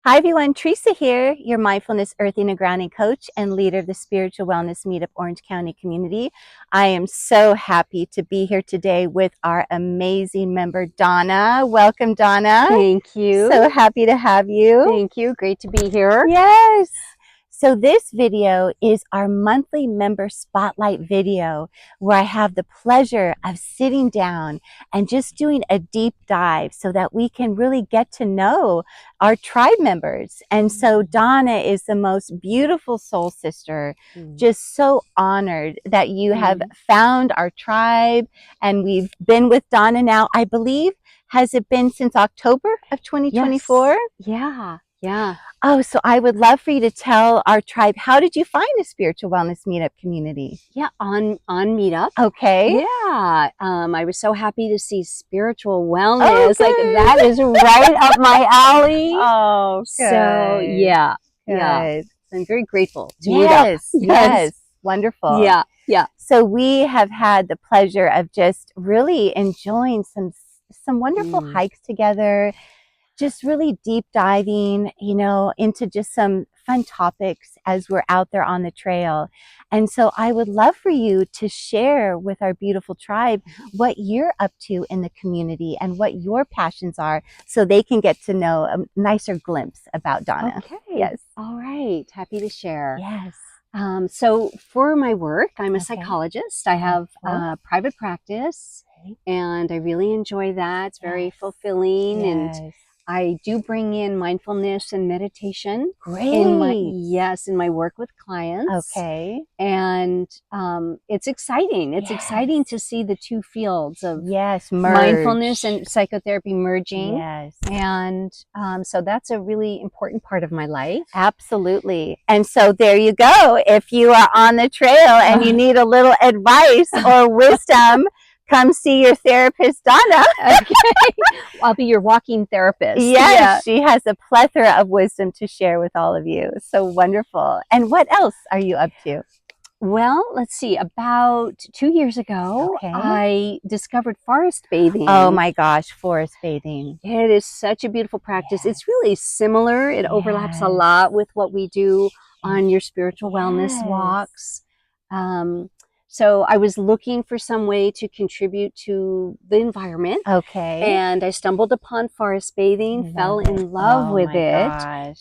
Hi everyone, Treeesa here, your mindfulness, earthing, and grounding coach and leader of the Spiritual Wellness Meetup Orange County community. I am so happy to be here today with our amazing member, Donna. Welcome, Donna. Thank you. So happy to have you. Thank you. Great to be here. Yes. So this video is our monthly member spotlight video where I have the pleasure of sitting down and just doing a deep dive so that we can really get to know our tribe members. And so Donna is the most beautiful soul sister, just so honored that you have found our tribe, and we've been with Donna now, I believe, has it been since October of 2024? Yes. Yeah. Oh, so I would love for you to tell our tribe, how did you find the Spiritual Wellness Meetup community? Yeah, on Meetup. Okay. Yeah. I was so happy to see spiritual wellness. Like that is right up my alley. Oh, good. So yeah. Good. Yeah. So I'm very grateful to Yes. Meetup. Yes. Wonderful. Yeah. Yeah. So we have had the pleasure of just really enjoying some wonderful hikes together. Just really deep diving, into just some fun topics as we're out there on the trail. And so I would love for you to share with our beautiful tribe what you're up to in the community and what your passions are so they can get to know a nicer glimpse about Donna. Okay. Yes. All right. Happy to share. Yes. So for my work, I'm a psychologist. I have a private practice and I really enjoy that. It's very fulfilling. And I do bring in mindfulness and meditation in my work with clients. Okay. And it's exciting. It's exciting to see the two fields of mindfulness and psychotherapy merging. Yes. And so that's a really important part of my life. Absolutely. And so there you go. If you are on the trail and you need a little advice or wisdom, come see your therapist, Donna. Okay. I'll be your walking therapist. Yes, she has a plethora of wisdom to share with all of you. So wonderful. And what else are you up to? Well, let's see. About 2 years ago, I discovered forest bathing. Oh my gosh, forest bathing. It is such a beautiful practice. It's really similar. It overlaps a lot with what we do on your spiritual wellness walks. So I was looking for some way to contribute to the environment. Okay. And I stumbled upon forest bathing, fell in love with it,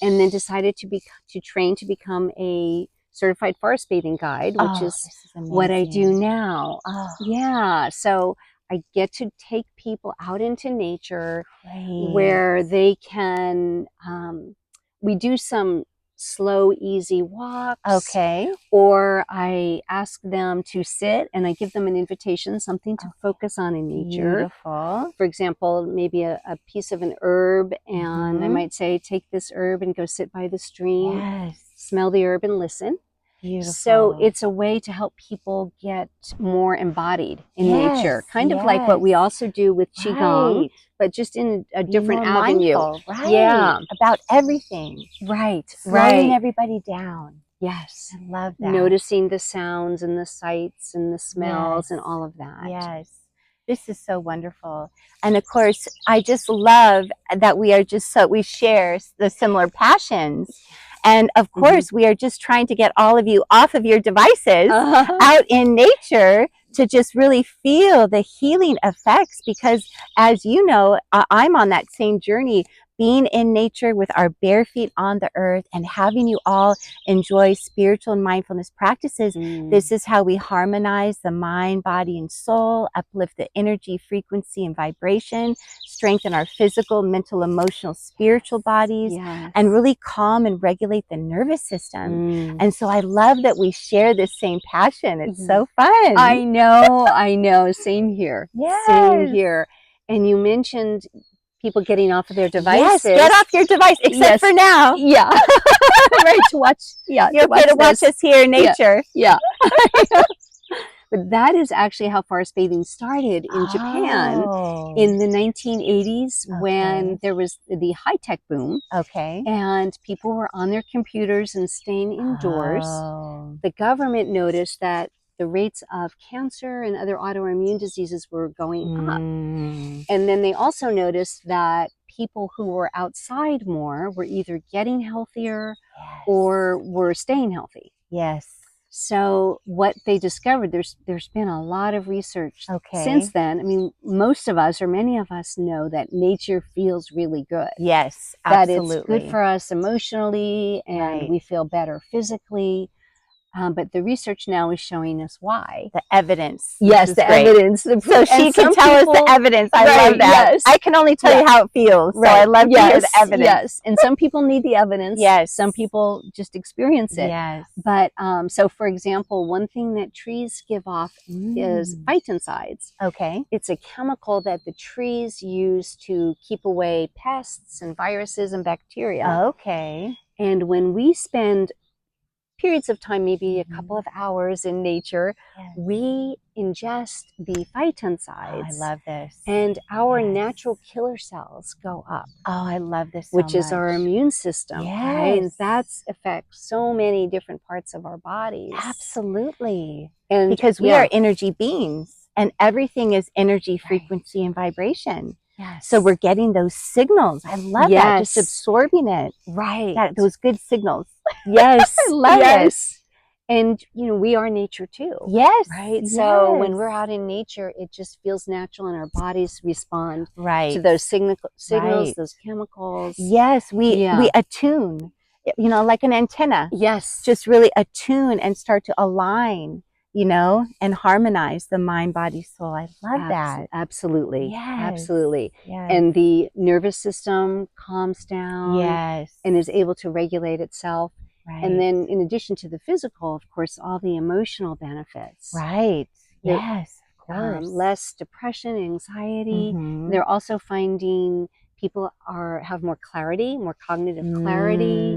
and then decided to train to become a certified forest bathing guide, which is what I do now. Yeah. So I get to take people out into nature where they can, we do some slow, easy walks. Okay. Or I ask them to sit and I give them an invitation, something to focus on in nature. Beautiful. For example, maybe a piece of an herb, and I might say, take this herb and go sit by the stream, smell the herb and listen. Beautiful. So it's a way to help people get more embodied in nature, kind of like what we also do with Qigong, but just in a different avenue. Mindful, Yeah. About everything. Slowing everybody down. Yes. I love that. Noticing the sounds and the sights and the smells and all of that. Yes. This is so wonderful. And of course, I just love that we are we share the similar passions. And of course, we are just trying to get all of you off of your devices out in nature to just really feel the healing effects, because as you know, I'm on that same journey, being in nature with our bare feet on the earth and having you all enjoy spiritual and mindfulness practices. This is how we harmonize the mind, body, and soul, uplift the energy, frequency, and vibration, strengthen our physical, mental, emotional, spiritual bodies, and really calm and regulate the nervous system. And so I love that we share this same passion. It's so fun. I know. Same here. Same here. And you mentioned people getting off of their devices. Yes, get off your device, except for now. Yeah. Right, to watch. Yeah. You're okay to watch us here in nature. Yeah. But that is actually how forest bathing started in Japan in the 1980s when there was the high-tech boom. And people were on their computers and staying indoors. The government noticed that the rates of cancer and other autoimmune diseases were going up. And then they also noticed that people who were outside more were either getting healthier or were staying healthy. Yes. So what they discovered, there's been a lot of research since then. I mean, most of us, or many of us, know that nature feels really good. Yes, absolutely. That it's good for us emotionally, and we feel better physically. But the research now is showing us why. The evidence. Yes, the evidence. So she can tell us the evidence. I love that. Yes. I can only tell you how it feels. So I love to hear the evidence. Yes, and some people need the evidence. Yes. Some people just experience it. Yes. But so, for example, one thing that trees give off is phytoncides. Okay. It's a chemical that the trees use to keep away pests and viruses and bacteria. Okay. And when we spend periods of time, maybe a couple of hours in nature, we ingest the phytoncides. I love this. And our natural killer cells go up. Oh, I love this so which much. is our immune system. Right? And that affects so many different parts of our bodies. Absolutely. And because we are energy beings, and everything is energy, frequency, and vibration. Yes. So we're getting those signals. I love that. Just absorbing it. Right. Those good signals. Yes. I love it. And, you know, we are nature too. Yes. Right. So when we're out in nature, it just feels natural, and our bodies respond to those signals, those chemicals. Yes. We attune, you know, like an antenna. Yes. Just really attune and start to align, you know, and harmonize the mind, body, soul. I love that. Absolutely. Yes. Absolutely. Yes. And the nervous system calms down. Yes. And is able to regulate itself. Right. And then in addition to the physical, of course, all the emotional benefits. Right. Yes, of course. Less depression, anxiety. They're also finding people have more clarity, more cognitive clarity.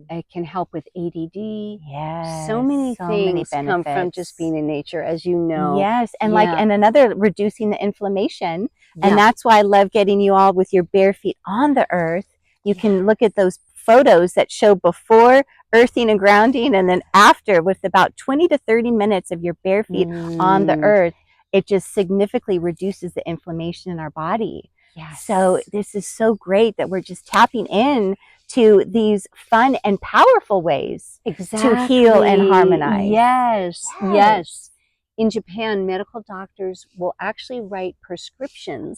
It can help with ADD. Yes. So many things come from just being in nature, as you know. Yes. And and another, reducing the inflammation. And that's why I love getting you all with your bare feet on the earth. You can look at those photos that show before earthing and grounding, and then after, with about 20 to 30 minutes of your bare feet on the earth. It just significantly reduces the inflammation in our body. Yes. So this is so great that we're just tapping in to these fun and powerful ways to heal and harmonize. Yes. Yes. In Japan, medical doctors will actually write prescriptions.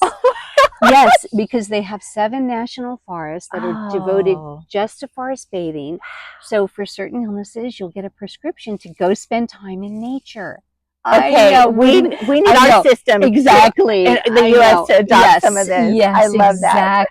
Yes, because they have 7 national forests that are devoted just to forest bathing. So for certain illnesses, you'll get a prescription to go spend time in nature. Okay, we need our system in the U.S. to adopt some of this. Yes, I love that.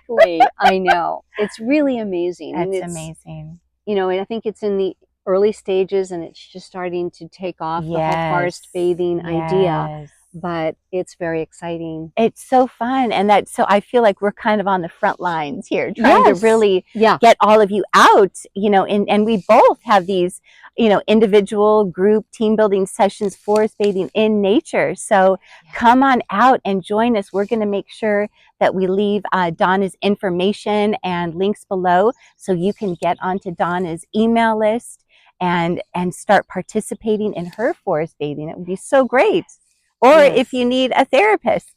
I know. It's really amazing. It's amazing. You know, and I think it's in the early stages, and it's just starting to take off, the whole forest bathing idea. But it's very exciting. It's so fun. And so I feel like we're kind of on the front lines here, trying to really get all of you out, you know, and we both have these, you know, individual, group, team building sessions, forest bathing in nature. So come on out and join us. We're going to make sure that we leave Donna's information and links below, so you can get onto Donna's email list and start participating in her forest bathing. It would be so great. Or if you need a therapist.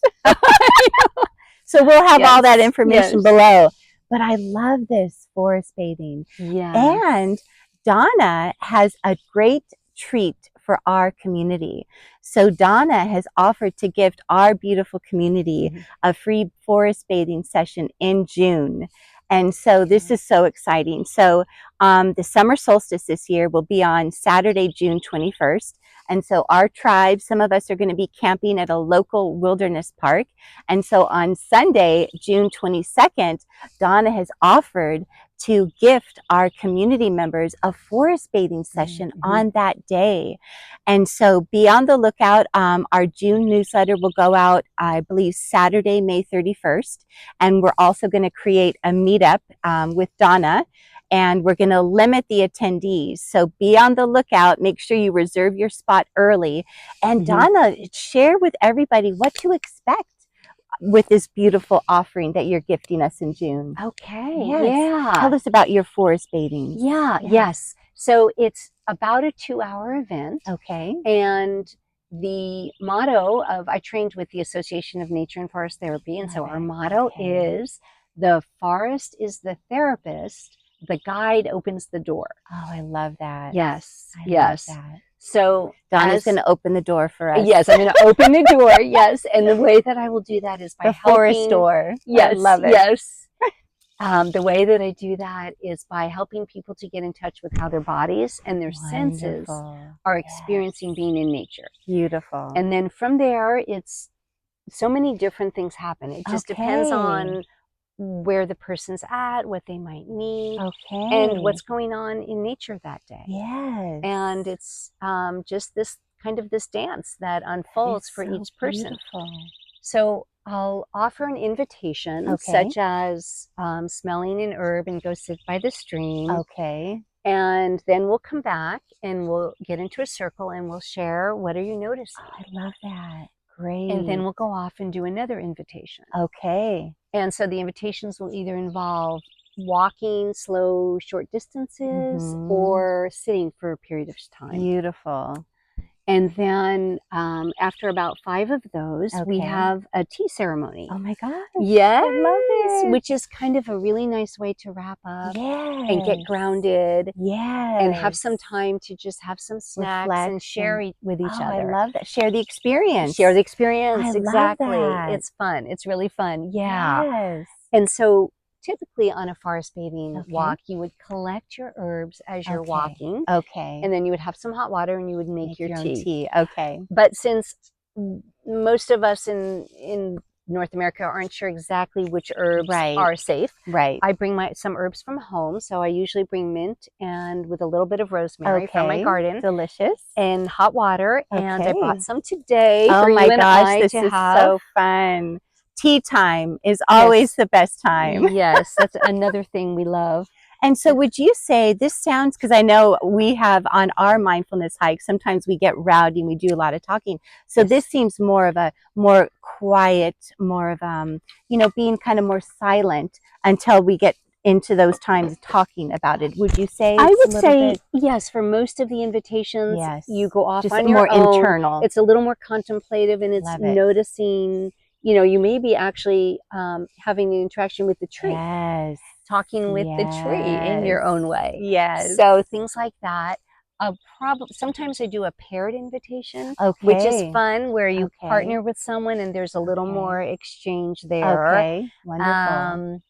So we'll have all that information below. But I love this forest bathing. And Donna has a great treat for our community. So Donna has offered to gift our beautiful community a free forest bathing session in June. And so this is so exciting. So the summer solstice this year will be on Saturday, June 21st. And so our tribe, some of us are going to be camping at a local wilderness park. And so on Sunday, June 22nd, Donna has offered to gift our community members a forest bathing session on that day. And so be on the lookout. Our June newsletter will go out, I believe, Saturday, May 31st. And we're also going to create a meetup with Donna. And we're going to limit the attendees. So be on the lookout. Make sure you reserve your spot early. And Donna, share with everybody what to expect with this beautiful offering that you're gifting us in June. Okay. Yes. Tell us about your forest bathing. Yes. So it's about a 2-hour event. Okay. And the motto I trained with the Association of Nature and Forest Therapy. And so our motto is, The forest is the therapist. The guide opens the door. Oh, I love that. Yes. I yes. love that. So Donna's going to open the door for us. Yes, I'm going to open the door. Yes. And the way that I will do that is by the forest door. Yes. I love it. Yes. The way that I do that is by helping people to get in touch with how their bodies and their senses are experiencing being in nature. Beautiful. And then from there, it's so many different things happen. It just depends on where the person's at, what they might need, and what's going on in nature that day. Yes. And it's just this kind of this dance that unfolds for each person. Beautiful. So I'll offer an invitation, such as smelling an herb and go sit by the stream. Okay. And then we'll come back and we'll get into a circle and we'll share, what are you noticing? Oh, I love that. Great. And then we'll go off and do another invitation. Okay. And so the invitations will either involve walking slow, short distances or sitting for a period of time. Beautiful. And then after about 5 of those, we have a tea ceremony. Oh my gosh. Yes. I love it. Which is kind of a really nice way to wrap up and get grounded. Yes. And have some time to just have some snacks and share with each other. I love that. Share the experience. Share the experience. I exactly. love that. It's fun. It's really fun. Yeah. Yes. And so typically on a forest bathing walk, you would collect your herbs as you're walking. Okay. And then you would have some hot water and you would make your tea. Okay. But since most of us in North America aren't sure exactly which herbs are safe, I bring some herbs from home. So I usually bring mint and with a little bit of rosemary from my garden. Delicious. And hot water. And I brought some today for you and I this is so fun. Tea time is always the best time. Yes, that's another thing we love. And so would you say this sounds, because I know we have on our mindfulness hike, sometimes we get rowdy and we do a lot of talking. So this seems more of a more quiet, more of, you know, being kind of more silent until we get into those times talking about it. Would you say? I would say yes. For most of the invitations, you go off on your own. More internal. It's a little more contemplative and it's noticing. You know, you may be actually having an interaction with the tree. Yes. Talking with the tree in your own way. Yes. So things like that. Sometimes I do a paired invitation, which is fun, where you partner with someone and there's a little more exchange there. Okay. Wonderful.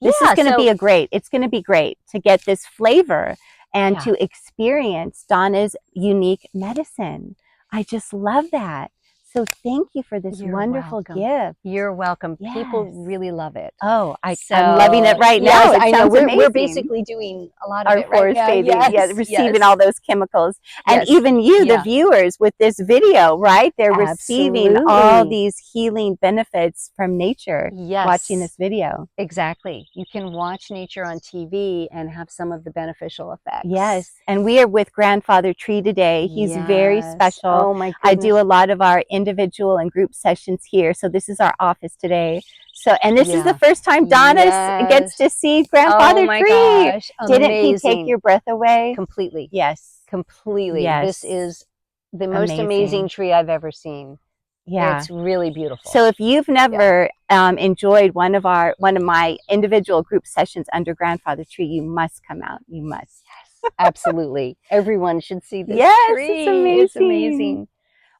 This is going to be it's going to be great to get this flavor and to experience Donna's unique medicine. I just love that. So thank you for this wonderful gift. You're welcome. Yes. People really love it. Oh, I'm loving it right now. I know. We're basically doing a lot of our it forest right now. bathing, receiving all those chemicals. And even you, the viewers, with this video, right? They're receiving all these healing benefits from nature watching this video. Exactly. You can watch nature on TV and have some of the beneficial effects. Yes. And we are with Grandfather Tree today. He's very special. Oh my goodness. I do a lot of our individual and group sessions here. So this is our office today. So, and this is the first time Donna gets to see Grandfather Tree. Gosh. Didn't he take your breath away? Completely. Yes. Completely. Yes. This is the most amazing tree I've ever seen. Yeah. It's really beautiful. So if you've never enjoyed one of my individual group sessions under Grandfather Tree, you must come out. You must. Yes. Absolutely. Everyone should see this tree. It's amazing. It's amazing.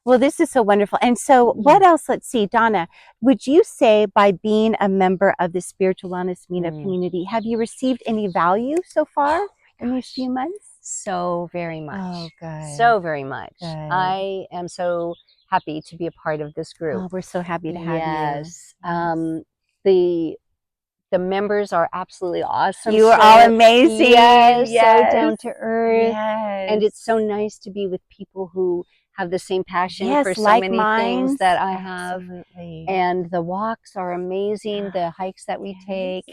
Well, this is so wonderful. And so what else? Let's see, Donna, would you say by being a member of the Spiritual Wellness Meetup community, have you received any value so far in these few months? So very much. Oh, good. So very much. Good. I am so happy to be a part of this group. Oh, we're so happy to have you. Yes. The members are absolutely awesome. You are all amazing. Yes. So down to earth. Yes. And it's so nice to be with people who have the same passion for so many things that I have. And the walks are amazing, the hikes that we take.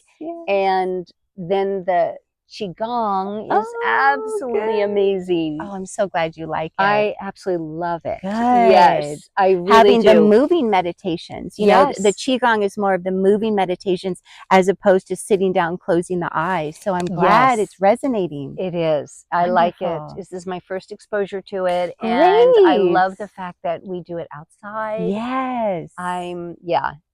And then the Qigong is absolutely amazing. Oh, I'm so glad you like it. I absolutely love it. Good. Yes, I really Having do. the moving meditations. You know, the Qigong is more of the moving meditations as opposed to sitting down, closing the eyes. So I'm glad it's resonating. It is. I like it. This is my first exposure to it. And I love the fact that we do it outside. Yes.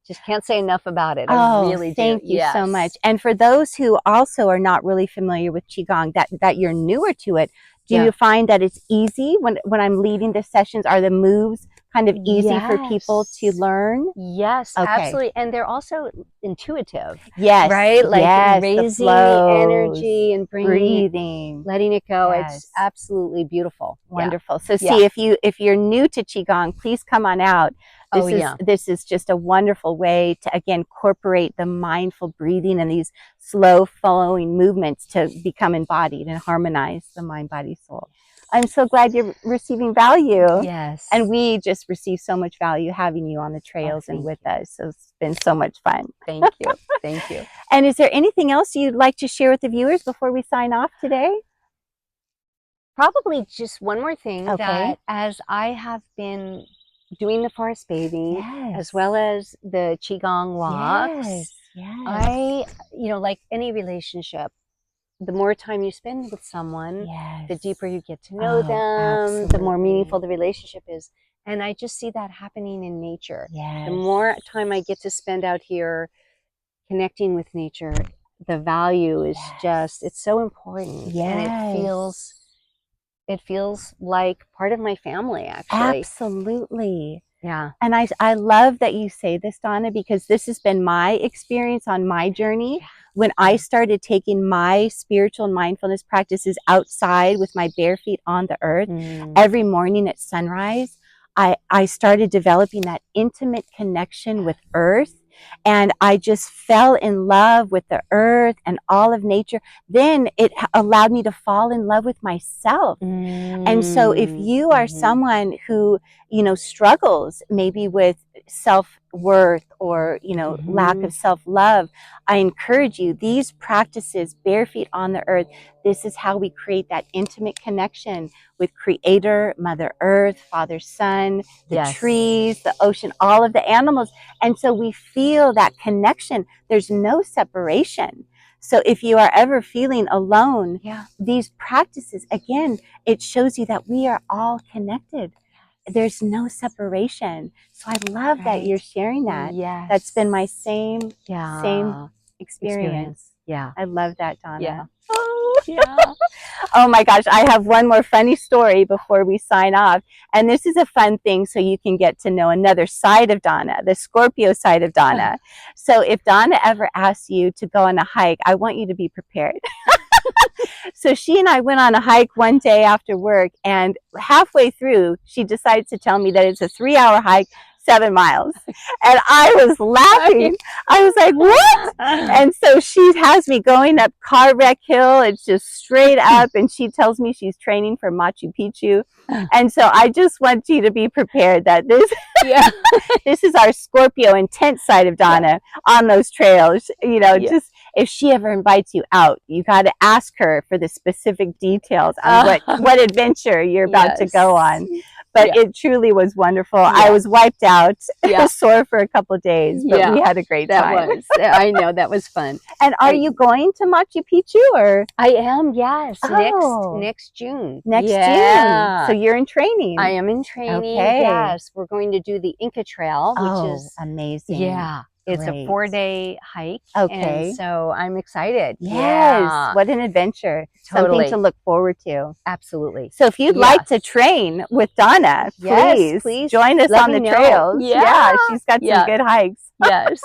Just can't say enough about it. I really do. Thank you so much. And for those who also are not really familiar with Qigong, that you're newer to it, do you find that it's easy when I'm leading the sessions? Are the moves kind of easy for people to learn? Yes, absolutely. And they're also intuitive. Yes. Right? Like raising the energy and breathing, letting it go. It's absolutely beautiful. Wonderful. So see, if you're new to Qigong, please come on out. This is just a wonderful way to, again, incorporate the mindful breathing and these slow flowing movements to become embodied and harmonize the mind, body, soul. I'm so glad you're receiving value. Yes. And we just receive so much value having you on the trails and with us. So it's been so much fun. Thank you. Thank you. And is there anything else you'd like to share with the viewers before we sign off today? Probably just one more thing, that as I have been doing the forest bathing as well as the Qigong walks, I, like any relationship, the more time you spend with someone, the deeper you get to know them, the more meaningful the relationship is. And I just see that happening in nature. The more time I get to spend out here connecting with nature, the value is just, it's so important. And it feels like part of my family, actually. Absolutely. Yeah. And I love that you say this, Donna, because this has been my experience on my journey. When I started taking my spiritual and mindfulness practices outside with my bare feet on the earth, every morning at sunrise, I started developing that intimate connection with earth. And I just fell in love with the earth and all of nature. Then it allowed me to fall in love with myself. And so if you are someone who, struggles maybe with self-worth or, lack of self-love, I encourage you, these practices, bare feet on the earth, this is how we create that intimate connection with Creator, Mother Earth, Father Sun, the trees, the ocean, all of the animals. And so we feel that connection. There's no separation. So if you are ever feeling alone, these practices, again, it shows you that we are all connected. There's no separation. So I love that you're sharing that. That's been my same experience. Yeah. I love that, Donna. Yeah. Oh my gosh, I have one more funny story before we sign off. And this is a fun thing so you can get to know another side of Donna, the Scorpio side of Donna. So if Donna ever asks you to go on a hike, I want you to be prepared. So she and I went on a hike one day after work, and halfway through, she decides to tell me that it's a 3-hour hike, 7 miles. And I was laughing. I was like, what? And so she has me going up Car Wreck Hill. It's just straight up. And she tells me she's training for Machu Picchu. And so I just want you to be prepared that this is our Scorpio intense side of Donna on those trails. Just if she ever invites you out, you got to ask her for the specific details on what adventure you're about to go on. But it truly was wonderful. I was wiped out, sore for a couple of days, but we had a great time. I know, that was fun. And are you going to Machu Picchu, or? I am, yes. Next June. Next June. So you're in training. I am in training. Yes, we're going to do the Inca Trail, which is amazing. Yeah. It's a 4-day hike. And so I'm excited. Yes. What an adventure. Something to look forward to. Absolutely. So if you'd like to train with Donna, please join us on the trails. Yeah, she's got some good hikes. Yes.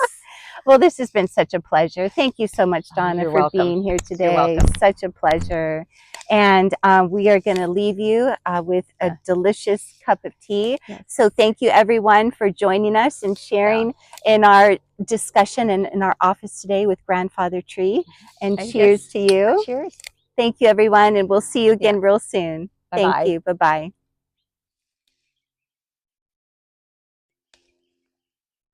Well, this has been such a pleasure. Thank you so much, Donna, for being here today. You're welcome. Such a pleasure. And we are going to leave you with a delicious cup of tea. So thank you, everyone, for joining us and sharing in our discussion in our office today with Grandfather Tree. And cheers to you. Cheers. Thank you, everyone. And we'll see you again real soon. Bye-bye. Thank you. Bye-bye.